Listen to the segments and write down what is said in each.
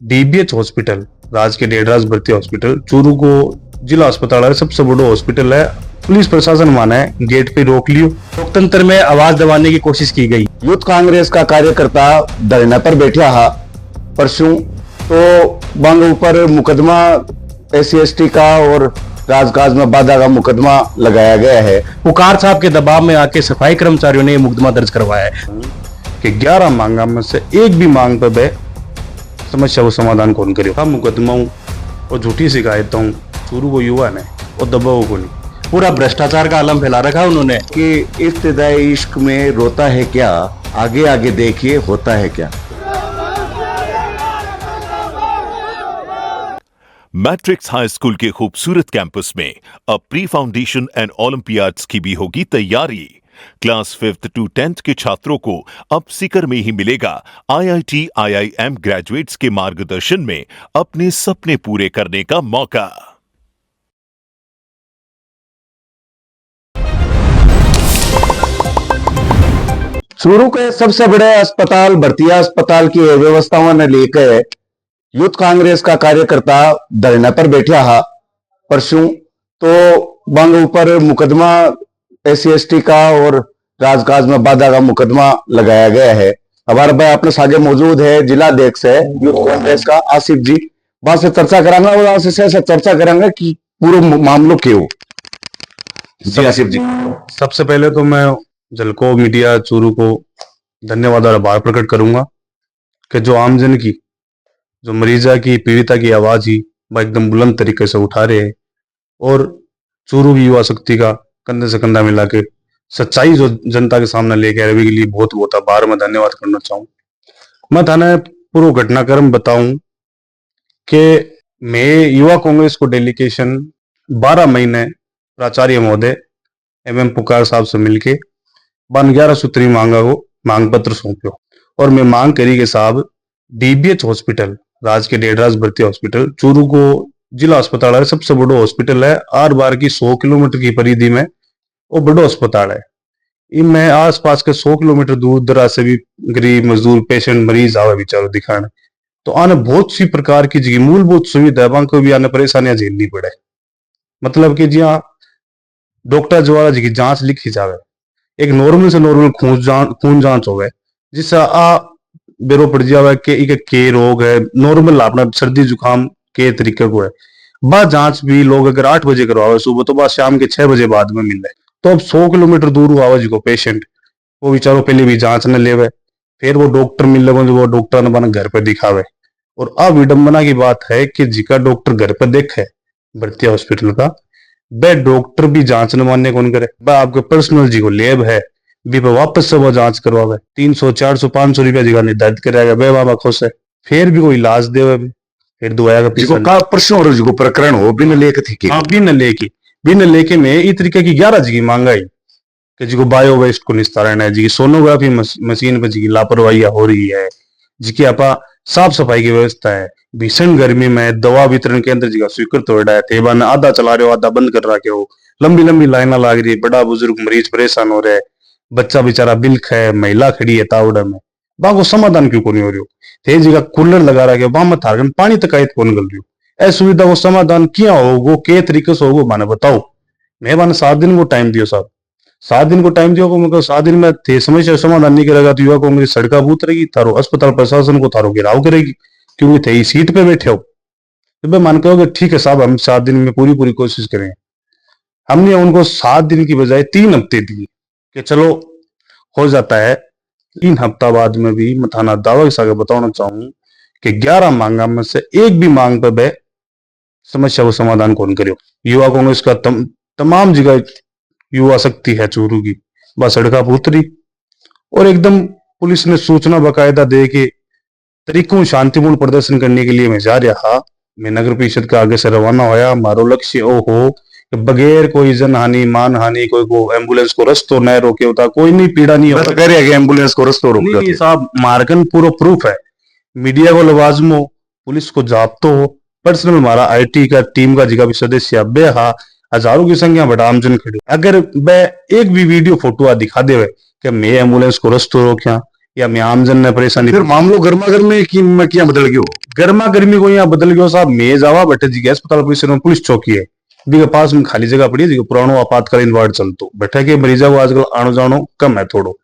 DBH hospital राज के डेडराज भर्ती hospital Churu को जिला अस्पताल है, सबसे बड़ा हॉस्पिटल है। पुलिस प्रशासन माना है गेट पे रोक लियो, लोकतंत्र में आवाज दबाने की कोशिश की गई। यूथ कांग्रेस का कार्यकर्ता धरने पर बैठा हा परसों तो बंग ऊपर मुकदमा SC/ST का और राजकाज में बाधा का मुकदमा लगाया गया है। पुकार साहब के दबाव में आके सफाई कर्मचारियों ने मुकदमा दर्ज करवाया है कि 11 मांगा में से एक भी मांग पर बे समस्या को समाधान कौन करे। मुकदमाओं और झूठी शिकायतों चूरू को युवा ने और दबाव को नहीं, पूरा भ्रष्टाचार का आलम फैला रखा है उन्होंने कि इब्तिदाई इश्क में रोता है क्या, आगे आगे देखिए होता है क्या। मैट्रिक्स हाई स्कूल के खूबसूरत कैंपस में अब प्री फाउंडेशन एंड ओलंपियाड्स की भी होगी तैयारी। क्लास 5th to 10th के छात्रों को अब सीकर में ही मिलेगा IIT IIM ग्रेजुएट्स के मार्गदर्शन में अपने सपने पूरे करने का मौका। चूरू के सबसे बड़े अस्पताल भर्तिया अस्पताल की व्यवस्थाओं ने लेकर यूथ कांग्रेस का कार्यकर्ता धरने पर बैठा हा परसों तो बंग ऊपर मुकदमा SC/ST का और राजकाज में बाधा का मुकदमा लगाया गया है। हमारे भाई अपने सागे मौजूद है, जिला अध्यक्ष है यूथ कांग्रेस का आसिफ जी, वहां से चर्चा करांगा और वहां से चर्चा करेंगे कि पूरे मामलों क्यों। जी आसिफ जी, सबसे पहले तो मैं जलको मीडिया चूरू को धन्यवाद और आभार प्रकट करूंगा कि जो आमजन की, जो मरीजा की, पीड़िता की आवाज ही वह एकदम बुलंद तरीके से उठा रहे हैं और चूरू की युवा शक्ति का कंधे से कंधा मिला के सच्चाई जो जनता के सामने लेके आने के लिए बहुत बहुत आभार मैं धन्यवाद करना चाहूँ। मैं थाने पूरा घटनाक्रम बताऊं कि मैं युवा कांग्रेस को डेलीगेशन 12 महीने प्राचार्य महोदय MM पुकार साहब से मिलके 11 सूत्री मांगा को मांग पत्र सौंप्यो और मैं मांग करी कि साहब डीबीएच हॉस्पिटल राज के डेडराज भर्ती हॉस्पिटल चूरू को जिला अस्पताल है, सबसे बड़ा हॉस्पिटल है। आर बार की 100 किलोमीटर की परिधि में वो बड़ा अस्पताल है। इनमें आसपास के 100 किलोमीटर दूर दराज से भी गरीब मजदूर पेशेंट मरीज आवे बेचारो दिखाने, तो आने बहुत सी प्रकार की जी मूलभूत सुविधा को भी आने परेशानियां झेलनी पड़े। मतलब कि जी डॉक्टर द्वारा जी की जांच लिखी जावे, एक नॉर्मल से नॉर्मल खून जांच होवे जिससे बेरो पड़ जावे कि इके के रोग है, नॉर्मल अपना सर्दी जुकाम के तरीके को है। बाद जांच भी लोग अगर 8 बजे करवावे सुबह तो बाद शाम के 6 बजे बाद में मिले। तो अब 100 किलोमीटर दूर आवे जी को पेशेंट, वो बेचारो पहले भी जांच न लेवे, फिर वो डॉक्टर मिले वो डॉक्टर ने बना घर पर दिखावे। और अब विडंबना की बात है कि जिका डॉक्टर घर पर देखे भर्तिया हॉस्पिटल का, वह डॉक्टर भी जांच न मानने कौन करे। वह आपके पर्सनल जी को लैब है भी वापस से वो जांच करवावे, 300 400 500 रुपया जी का निर्धारित कराएगा, वह बाबा खुश है, फिर भी कोई इलाज देवे, फिर दुआया का जिको का प्रश्न और जिको प्रकरण हो बिन लेके थी हाँ बिन लेके में इस तरीके की 11 जी की मांगाई कि जी को बायो वेस्ट को निस्तारण है, जी की सोनोग्राफी मशीन पर जी की लापरवाही हो रही है, जी की आपा साफ सफाई की व्यवस्था है, भीषण गर्मी में दवा वितरण केंद्र जी का स्वीकृत हो रहा है, थे ने आधा चला रहे हो आधा बंद कर रखे हो, लंबी लंबी लाइना लाग रही है, बड़ा बुजुर्ग मरीज परेशान हो रहे हैं, बच्चा बेचारा बिल्क है, महिला खड़ी है तावड़ा में, वहां को समाधान क्यों नहीं हो रही हो। थे जी का कूलर लगा रखे वहां मत थारगन पानी तक आयत कौन गल रही हो। असुविधा को समाधान किया होगो के तरीके से होगो माने बताओ। मैं माने 7 दिन को टाइम दियो साहब, 7 दिन को टाइम दियो, मतलब 7 दिन में थे समस्या समाधान नहीं करेगा तो युवा कांग्रेस सड़का बूत रहेगी, थारो अस्पताल प्रशासन को थारो घेराव करेगी क्योंकि थे सीट पे बैठे हो। तो मैं मान कहोगे ठीक है साहब हम 7 दिन में पूरी कोशिश करेंगे। हमने उनको 7 दिन की बजाय 3 हफ्ते दिए कि चलो हो जाता है। 3 हफ्ता बाद में भी मैं थाना दावा के साथ बताना चाहूँ कि 11 मांगा में से एक भी मांग पर बे समस्या को समाधान कौन करे। युवा कांग्रेस का तमाम जगह युवा शक्ति है चूरू की, बस सड़का उतरी और एकदम पुलिस ने सूचना बकायदा दे के तरीकों शांतिपूर्ण प्रदर्शन करने के लिए मैं जा रहा। मैं नगर परिषद के आगे से रवाना होया। हमारो लक्ष्य ओ हो कि बगैर कोई जनहानि मान हानि कोई को एम्बुलेंस को रस्तो न रोके होता, कोई नहीं पीड़ा नहीं होता, कह रहे एम्बुलेंस को रस्तो रोक साहब मार्गन पूरा प्रूफ है, मीडिया को लवाजमो, पुलिस को जाप्तो हो, पर्सनल हमारा IT का टीम का जिका भी सदस्य बेहा हजारों की संख्या बड़ा आमजन खड़ी। अगर वह एक भी वीडियो फोटो दिखा दे कि मैं एम्बुलेंस को रस्तो रोकिया या मैं आमजन ने परेशानी फिर मामलो गर्मा गर्मी की में क्या बदल गयो? गर्मा गर्मी को यहाँ बदल गयो साहब। मैं जावा बैठे जी के अस्पताल परिसर में पुलिस चौकी है, बी के पास में खाली जगह पड़ी है जी, पुरानो आपातकालीन वार्ड चलतो बैठे के मरीजा को आजकल आनो जानो कम है थोड़ो,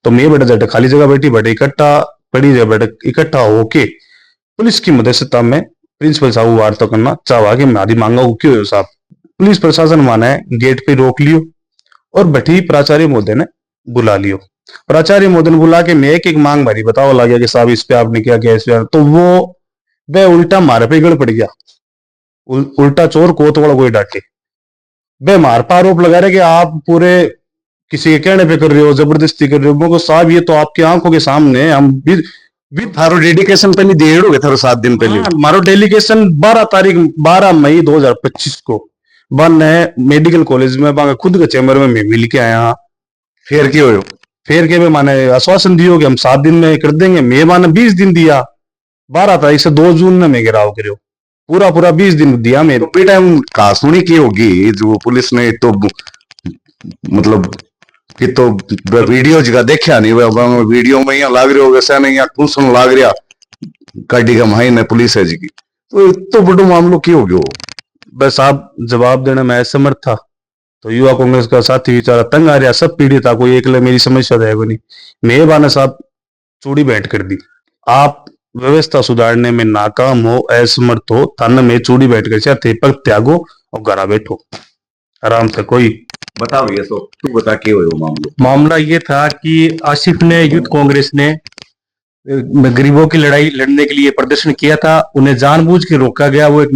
तो मैं बैठे जाटे खाली जगह बैठी बैठे इकट्ठा पड़ी है, बैठे इकट्ठा होके पुलिस की मदद से तब मैं प्रिंसिपल साहब को वार्ता करना चाहवा कि मारी मांगा को क्यों हो साहब। पुलिस प्रशासन माना है गेट पे रोक लियो और बैठी प्राचार्य महोदय ने बुला लियो। प्राचार्य महोदय ने बुला के मैं एक एक मांग मारी बताओ लगा कि साहब इस पे आपने क्या किया, इस पे तो वो वह उल्टा मारे पे गड़ पड़ गया। उल्टा चोर कोतवाल कोई डांटे। वह मार पर आरोप लगा रहे कि आप पूरे किसी के कहने पे कर रहे हो, जबरदस्ती कर रहे हो। मैं साहब ये तो आपकी आंखों के सामने है, हम भी थारो डेडिकेशन पहले डेढ़ हो गए थारो 7 दिन पहले। मारो डेलीगेशन 12 मई 2025 को बन है मेडिकल कॉलेज में बांगा खुद के चैम्बर में मैं मिल के आया। फिर क्यों हो? फिर के माने आश्वासन दियो कि हम 7 दिन में कर देंगे। मैं माने 20 दिन दिया, 12 तारीख से 2 जून में मैं गिराव करो, पूरा पूरा 20 दिन दिया मेरे। तो बेटा कहा सुनी की होगी जो पुलिस ने तो मतलब कि तो वीडियो जगह देखा नहीं, वीडियो में यहाँ लाग रहे हो वैसा नहीं, यहाँ टूसन लाग रहा गाड़ी का माही ने पुलिस है जी की, तो इतो बड़ो मामलो क्यों हो गयो? बस आप जवाब देने में असमर्थ था तो युवा कांग्रेस का साथी बेचारा तंग आ रहा, सब पीड़ित था, कोई एक मेरी समस्या है नहीं। मेहरबान साहब चूड़ी भेंट कर दी। आप व्यवस्था सुधारने में नाकाम हो, असमर्थ हो, तन में चूड़ी बैठ कर थे पग त्यागो और घरा बैठो आराम से। कोई बताओ ये तो तू बता के हो मामलो। मामला ये था कि आसिफ ने यूथ कांग्रेस ने गरीबों की लड़ाई लड़ने के लिए प्रदर्शन किया था, उन्हें जानबूझ के रोका गया। वो एक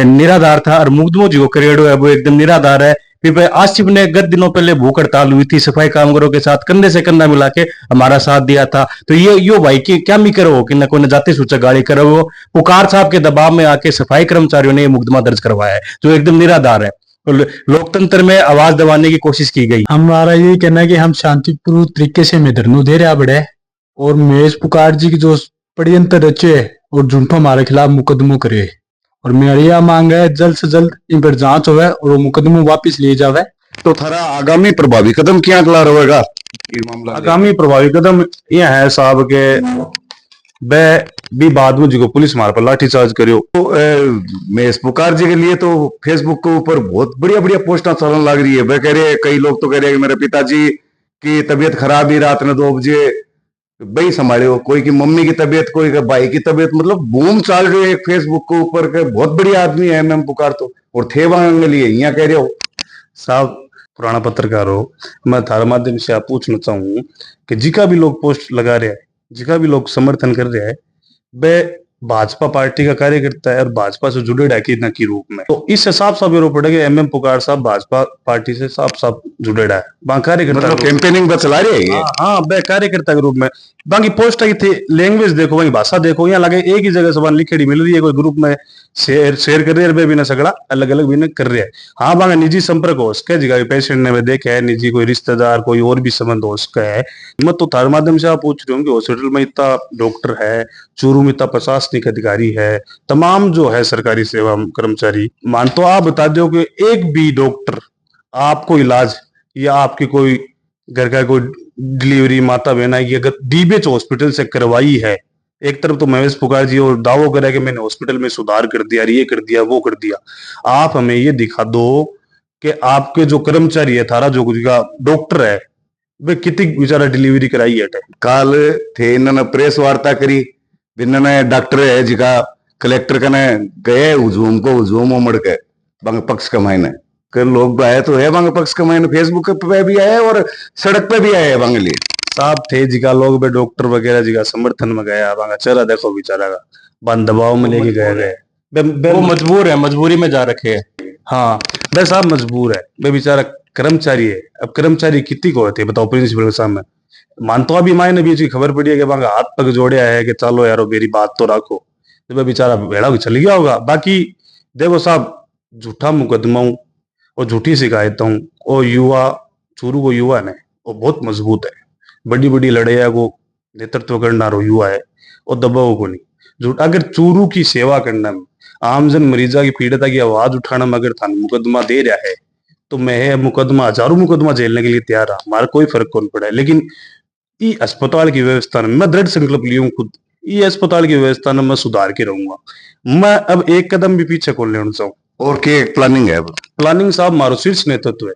निराधार था और मुकदमो जो करेड़ो है वो एकदम निराधार है। फिर आसिफ ने गत दिनों पहले भूख हड़ताल हुई थी, सफाई कामगारों के साथ कंधे से कंधा मिला के हमारा साथ दिया था। तो ये यो भाई की क्या मी करो कि न कोई जाति सूचक गाड़ी करो, पुकार साहब के दबाव में आके सफाई कर्मचारियों ने ये मुकदमा दर्ज करवाया है जो एकदम निराधार है। लोकतंत्र में आवाज दबाने की कोशिश की गई। हमारा ये कहना है कि हम शांतिपूर्ण तरीके से में धरनू दे रहा बड़े और महेश पुकार जी की जो षड्यंत्र रचे और झूठो हमारे खिलाफ मुकदमों करे, और मेरी यह मांग है जल्द से जल्द इन पर जांच होवे और वो मुकदमों वापिस लिए जावे। तो थारा आगामी प्रभावी कदम क्या अगला रहेगा? आगामी प्रभावी कदम यह है साहब के वह भी बाद में जो पुलिस मार पर लाठीचार्ज करियो। तो महेश पुकार जी के लिए तो फेसबुक के ऊपर बहुत बढ़िया बढ़िया पोस्टर चलन लग रही है। वह कह रहे कई लोग तो कह रहे हैं कि मेरे पिताजी की तबीयत खराब ही रात में 2 बजे भाई संभाले हो, कोई की मम्मी की तबीयत, कोई का भाई की तबीयत, मतलब बूम चल रही है फेसबुक के ऊपर के बहुत बढ़िया आदमी है एमएम पुकार तो, और थे वहां लिए यहाँ कह रहे हो। साहब पुराना पत्रकार हो, मैं थारे माध्यम से आप पूछना चाहूँ कि जिका भी लोग पोस्ट लगा रहे हैं, जिका भी लोग समर्थन कर रहे हैं, वह भाजपा पार्टी का कार्यकर्ता है और भाजपा से जुड़े है कि न की रूप में। तो इस हिसाब से मेरे पड़ेगा एमएम पुकार साहब भाजपा पार्टी से साफ साफ जुड़े है, वहां कार्यकर्ता मतलब कैंपेनिंग चला रहे हैं। हाँ वह कार्यकर्ता के रूप में। बाकी पोस्ट की थी लैंग्वेज देखो, वही भाषा देखो, यहाँ लगे एक ही जगह जबान लिखेड़ी मिल रही है, कोई ग्रुप में शेयर कर रहे हैं भी ना सगड़ा अलग अलग भी ना कर रहे हैं। हाँ बांगा निजी संपर्क हो उसका जगह पेशेंट ने देखे है, निजी कोई रिश्तेदार कोई और भी संबंध हो उसका है। मैं तो थारे माध्यम से आप पूछ रही हूँ कि हॉस्पिटल में इतना डॉक्टर है, चूरू में इतना प्रशासनिक अधिकारी है, तमाम जो है सरकारी सेवा कर्मचारी, मान तो आप बता दो कि एक भी डॉक्टर आपको इलाज या आपकी कोई घर का कोई डिलीवरी माता बहना ये अगर डीबीएच हॉस्पिटल से करवाई है, एक तरफ तो महेश पुकार जी और दावो करे कि मैंने हॉस्पिटल में सुधार कर दिया, ये कर दिया, वो कर दिया। आप हमें ये दिखा दो कि आपके जो कर्मचारी है, थारा जो डॉक्टर है, वे कितनी बेचारा डिलीवरी कराई है। काल थे इन्होंने प्रेस वार्ता करी, इन्होंने डॉक्टर है जिका कलेक्टर कने गए हुजूम को हुजूम उमड़ के बंग पक्ष कमाई ने कर लोग आए तो है बंग पक्ष कमाई ने, फेसबुक पे भी आए और सड़क पे भी आए बंगली साहब थे जिका लोग बे डॉक्टर वगैरह जिका समर्थन में गया, बांगा चेहरा देखो बेचारा का बंद दबाव में लेके गए। वो मजबूर है, मजबूरी में जा रखे है। हाँ बे साहब मजबूर है, बे बेचारा कर्मचारी है। अब कर्मचारी कितनी को होते बताओ प्रिंसिपल के सामने। मानतो अभी मायने बीच की खबर पड़ी है कि बांगा हाथ पग जोड़े है कि चलो यारो मेरी बात तो रखो, तो बेचारा भेड़ा चल गया होगा। बाकी देखो साहब झूठा मुकदमा और झूठी शिकायतों और युवा चूरू को युवा ने वो बहुत मजबूत है, बड़ी बड़ी लड़ाइया को नेतृत्व करना रो युवा है और दबाव को नहीं। झूठ अगर चूरू की सेवा करना में, आमजन मरीजा की पीड़िता की आवाज उठाना में अगर थाने मुकदमा दे रहा है तो मैं मुकदमा हजारों मुकदमा झेलने के लिए तैयार हूं, हमारा कोई फर्क कौन पड़ा है। लेकिन ये अस्पताल की व्यवस्था में मैं दृढ़ संकल्प लिया खुद, ये अस्पताल की व्यवस्था में मैं सुधार के रहूंगा। मैं अब एक कदम भी पीछे को लेना चाहूँ। और के प्लानिंग है अब? प्लानिंग साहब मारो शीर्ष नेतृत्व है,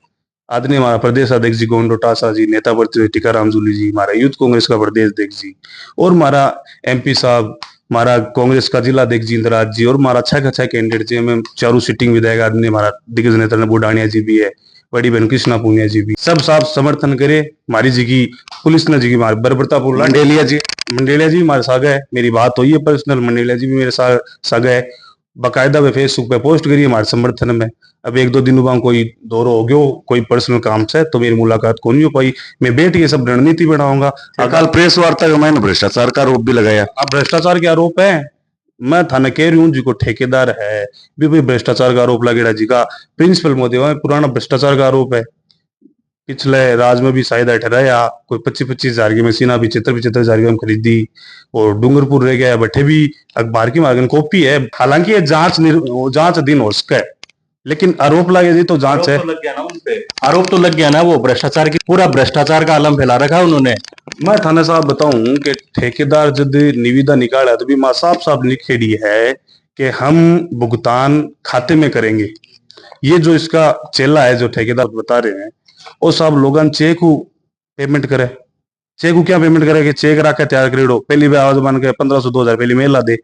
आदरणीय हमारा प्रदेश अध्यक्ष जी गोविंद डोटासरा जी, नेता बढ़ते टीकाराम जूली जी, हमारा यूथ कांग्रेस का प्रदेश अध्यक्ष जी, और हमारा एमपी साहब, हमारा कांग्रेस का जिला अध्यक्ष जी इंद्राज जी, और हमारा अच्छा कैंडिडेट जी, हमें चारों सीटिंग विधायक आदरणीय हमारा दिग्गज नेता ने बुडानिया जी भी है, बड़ी बहन कृष्णा पूनिया जी भी, सब साहब समर्थन करे। हमारी जी की पुलिस ने जी की हमारे बरप्रतापुर मंडेलिया जी हमारे साग है, मेरी बात हुई है पर्सनल, मंडेलिया जी भी मेरे साग है, बाकायदा वे फेसबुक पे पोस्ट करी हमारे समर्थन में। अब एक दो दिन बाद कोई दौरो हो गयो, कोई पर्सनल काम से, तो मेरी मुलाकात को नहीं हो पाई। मैं बैठ के सब रणनीति बनाऊंगा। कल प्रेस वार्ता में मैंने भ्रष्टाचार का आरोप भी लगाया। अब भ्रष्टाचार के आरोप है, मैं थाने कह रही हूँ जी को ठेकेदार है भी भाई भ्रष्टाचार का आरोप लगेगा जी का प्रिंसिपल मोदी पुराना भ्रष्टाचार का आरोप है। पिछले राज में भी शायद ठहराया कोई 25,000 की मशीना भी 75,000 की हम खरीदी, और डूंगरपुर रह गया बठे भी अखबार की मार्गन कॉपी है। हालांकि ये जांच अधीन हो सके, लेकिन आरोप लगे जी तो जांच है। आरोप तो लग गया ना, वो भ्रष्टाचार की पूरा भ्रष्टाचार का आलम फैला रखा उन्होंने। मैं थाना साहब बताऊं कि ठेकेदार जब निविदा निकाला तो भी मां साफ लिखेड़ी है कि हम भुगतान खाते में करेंगे। ये जो इसका चेला है जो ठेकेदार बता रहे हैं, वो सब लोगन चेक पेमेंट करे, चेक क्या पेमेंट करे कि चेक रखे तैयार करेड़ो, पहली बार आवाज मान के 1500-2000 पहली मेल ला दे,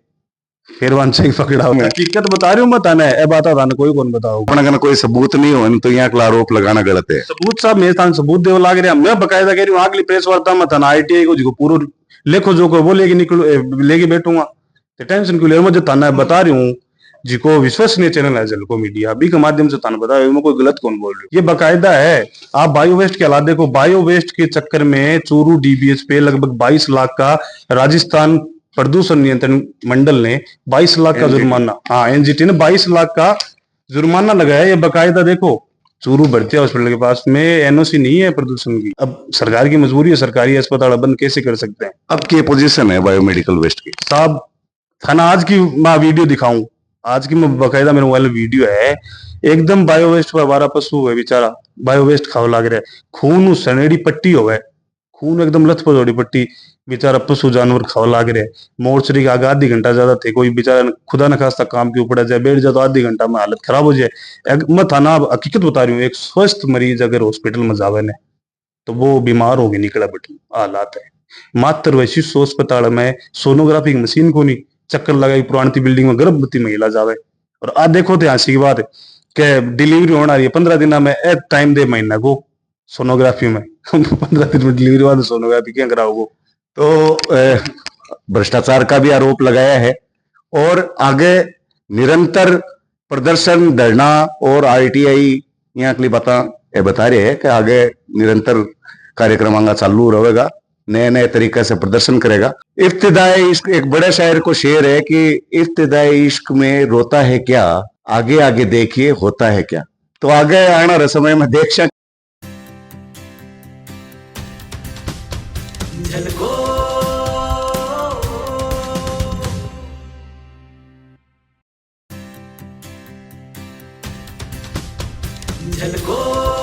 फिर वन चेक पकड़ा। हकीकत बता रही हूँ मैं थाने, ए बात थाने कोई कौन बताओ। अपना कोई सबूत नहीं हो तो यहाँ आरोप लगाना गलत है। सबूत साहब मेरे थाने सबूत देव लाग रहा, मैं बकायदा कह रही हूँ अगली प्रेस वार्ता में थाना ITI को जो पूरा लेखो जो को वो लेके निकलो लेके बैठूंगा, तो टेंशन क्यों ले। मुझे थाना बता रही हूँ जी को विश्वसनीय चैनल है जलको मीडिया भी के माध्यम से थाना बता रही हूँ, मैं कोई गलत कौन बोल रही हूँ। ये बकायदा है। आप बायो वेस्ट के हालात देखो, बायो वेस्ट के चक्कर में चूरू DBH पे लगभग 22 लाख का राजस्थान प्रदूषण नियंत्रण मंडल ने 22 लाख का जुर्माना, हाँ NGT ने 22 लाख का जुर्माना लगाया। ये बकायदा देखो चूरू बढ़ते हॉस्पिटल के पास में NOC नहीं है प्रदूषण की। अब सरकार की मजबूरी है, सरकारी अस्पताल बंद कैसे कर सकते हैं। अब क्या पोजीशन है बायोमेडिकल वेस्ट की? साहब थाना आज की मैं वीडियो दिखाऊं, आज की मैं बकायदा मेरे मोबाइल में वीडियो है, एकदम बायो वेस्ट पर 12 पशु है बेचारा बायो वेस्ट खाव लाग रहा है, खून सनेड़ी पट्टी हो गए, खून एकदम लथपथ हो पट्टी, बेचारा पशु जानवर खाव लाग रहे। मोर्चरी का आगे आधी घंटा ज्यादा थे, कोई बेचारा खुदा न खास्ता काम के ऊपर जाए बैठ जाए तो आधी घंटा में हालत खराब हो जाए। मैं थाना हकीकत बता रही हूँ, एक स्वस्थ मरीज अगर हॉस्पिटल में जावे ने तो वो बीमार होगी निकला बटी हालात है। मात्र व शिशु अस्पताल में सोनोग्राफी की मशीन को नहीं, चक्कर लगाई पुरानी बिल्डिंग में गर्भवती महिला जावे। और आज देखो तो हंसी की बात है कि डिलीवरी होना रही है 15 दिन में, टाइम दे महीना को सोनोग्राफी में 15 दिन में डिलीवरी बाद सोनोग्राफी क्या कराओगे। तो भ्रष्टाचार का भी आरोप लगाया है और आगे निरंतर प्रदर्शन धरना और ITI यहाँ के लिए बता रहे हैं कि आगे निरंतर कार्यक्रम आगे चालू रहेगा, नए नए तरीके से प्रदर्शन करेगा। इब्तिदाई इश्क एक बड़े शायर को शेर है कि इब्तिदाई इश्क में रोता है क्या, आगे आगे देखिए होता है क्या। तो आगे आने वाले समय में देख सकते झलको